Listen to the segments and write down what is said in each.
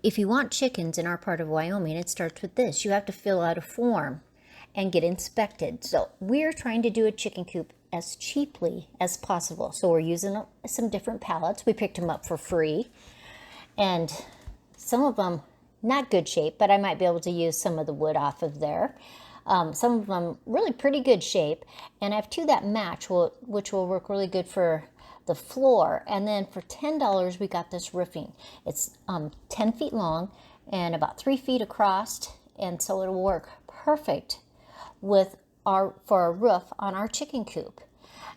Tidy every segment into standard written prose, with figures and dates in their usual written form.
If you want chickens in our part of Wyoming, it starts with this. You have to fill out a form and get inspected. So we're trying to do a chicken coop as cheaply as possible. So we're using some different pallets. We picked them up for free. And some of them, not good shape, but I might be able to use some of the wood off of there. Some of them really pretty good shape. And I have two that match, which will work really good for the floor. And then for $10, we got this roofing. It's 10 feet long and about 3 feet across. And so it'll work perfect for a roof on our chicken coop.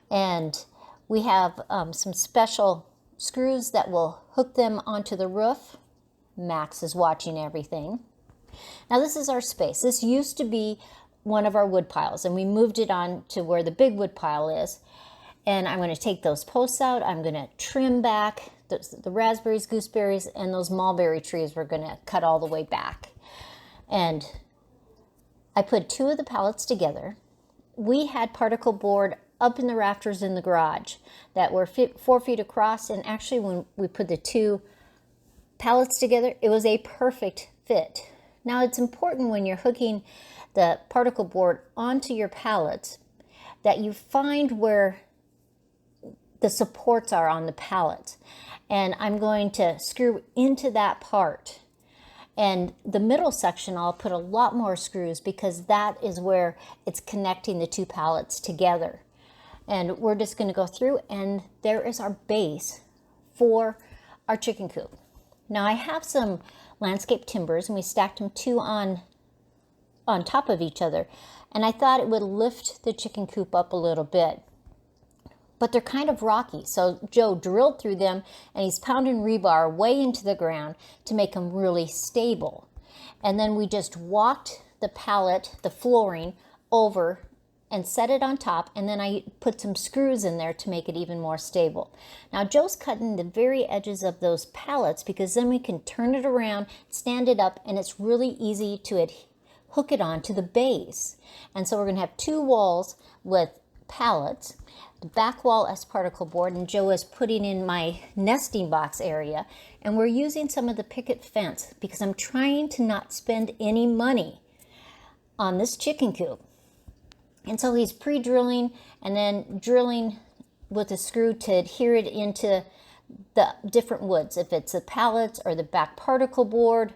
And we have some special screws that will hook them onto the roof. Max is watching everything. Now this is our space. This used to be one of our wood piles, and we moved it on to where the big wood pile is. And I'm going to take those posts out. I'm going to trim back the raspberries, gooseberries, and those mulberry trees. We're going to cut all the way back. And I put two of the pallets together. We had particle board up in the rafters in the garage that were 4 feet across. And actually, when we put the two pallets together, it was a perfect fit. Now, it's important when you're hooking the particle board onto your pallets that you find where the supports are on the pallet. And I'm going to screw into that part. And the middle section, I'll put a lot more screws because that is where it's connecting the two pallets together. And we're just going to go through, and there is our base for our chicken coop. Now I have some landscape timbers, and we stacked them two on top of each other. And I thought it would lift the chicken coop up a little bit. But they're kind of rocky. So Joe drilled through them, and he's pounding rebar way into the ground to make them really stable. And then we just walked the pallet, the flooring, over and set it on top, and then I put some screws in there to make it even more stable. Now Joe's cutting the very edges of those pallets because then we can turn it around, stand it up, and it's really easy to hook it on to the base. And so we're going to have two walls with pallets, the back wall as particle board, and Joe is putting in my nesting box area. And we're using some of the picket fence because I'm trying to not spend any money on this chicken coop. And so he's pre-drilling and then drilling with a screw to adhere it into the different woods, if it's the pallets or the back particle board,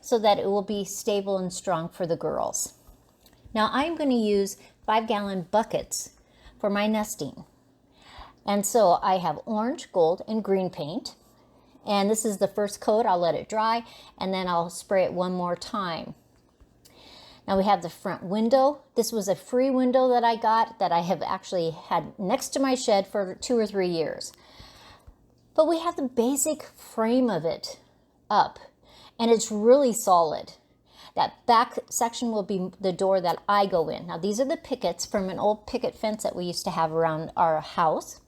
so that it will be stable and strong for the girls. Now I'm going to use 5-gallon buckets for my nesting. And so I have orange, gold, and green paint. And this is the first coat. I'll let it dry, and then I'll spray it one more time. Now we have the front window. This was a free window that I got that I have actually had next to my shed for 2 or 3 years. But we have the basic frame of it up, and it's really solid. That back section will be the door that I go in. Now these are the pickets from an old picket fence that we used to have around our house.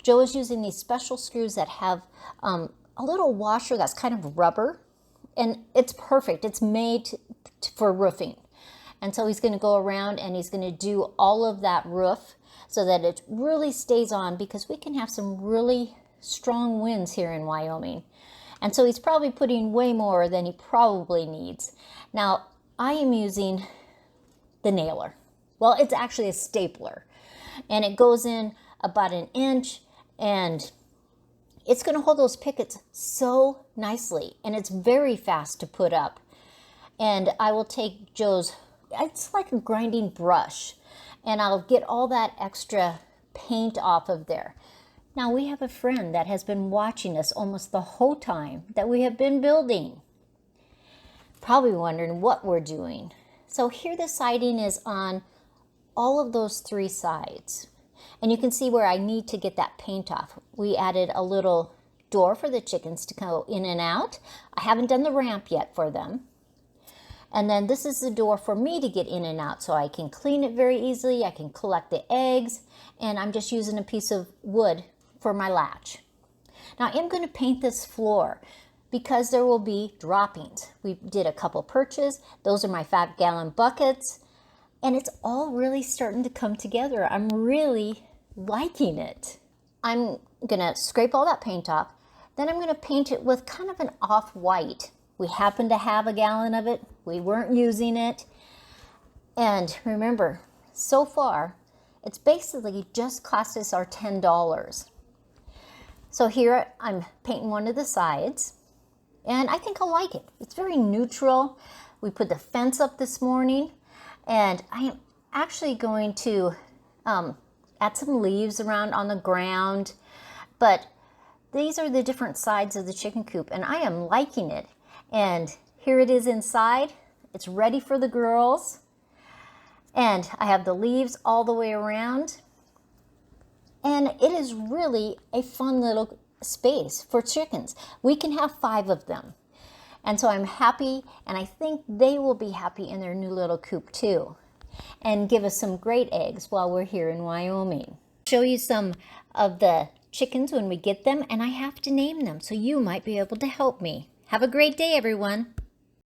Joe is using these special screws that have a little washer that's kind of rubber, and it's perfect. It's made for roofing. And so he's going to go around and he's going to do all of that roof so that it really stays on, because we can have some really strong winds here in Wyoming. And so he's probably putting way more than he probably needs. Now, I am using the nailer. Well, it's actually a stapler. And it goes in about 1 inch, and it's going to hold those pickets so nicely. And it's very fast to put up. And I will take Joe's, it's like a grinding brush, and I'll get all that extra paint off of there. Now we have a friend that has been watching us almost the whole time that we have been building. Probably wondering what we're doing. So here the siding is on all of those 3 sides. And you can see where I need to get that paint off. We added a little door for the chickens to go in and out. I haven't done the ramp yet for them. And then this is the door for me to get in and out, so I can clean it very easily. I can collect the eggs, and I'm just using a piece of wood for my latch. Now I'm going to paint this floor because there will be droppings. We did a couple perches. Those are my 5-gallon buckets, and it's all really starting to come together. I'm really liking it. I'm going to scrape all that paint off. Then I'm going to paint it with kind of an off-white. We happen to have a gallon of it. We weren't using it. And remember, so far, it's basically just cost us our $10. So here I'm painting one of the sides, and I think I like it. It's very neutral. We put the fence up this morning, and I am actually going to add some leaves around on the ground. But these are the different sides of the chicken coop, and I am liking it. And here it is inside. It's ready for the girls. And I have the leaves all the way around. And it is really a fun little space for chickens. We can have 5 of them. And so I'm happy, and I think they will be happy in their new little coop too. And give us some great eggs while we're here in Wyoming. I'll show you some of the chickens when we get them, and I have to name them, so you might be able to help me. Have a great day, everyone.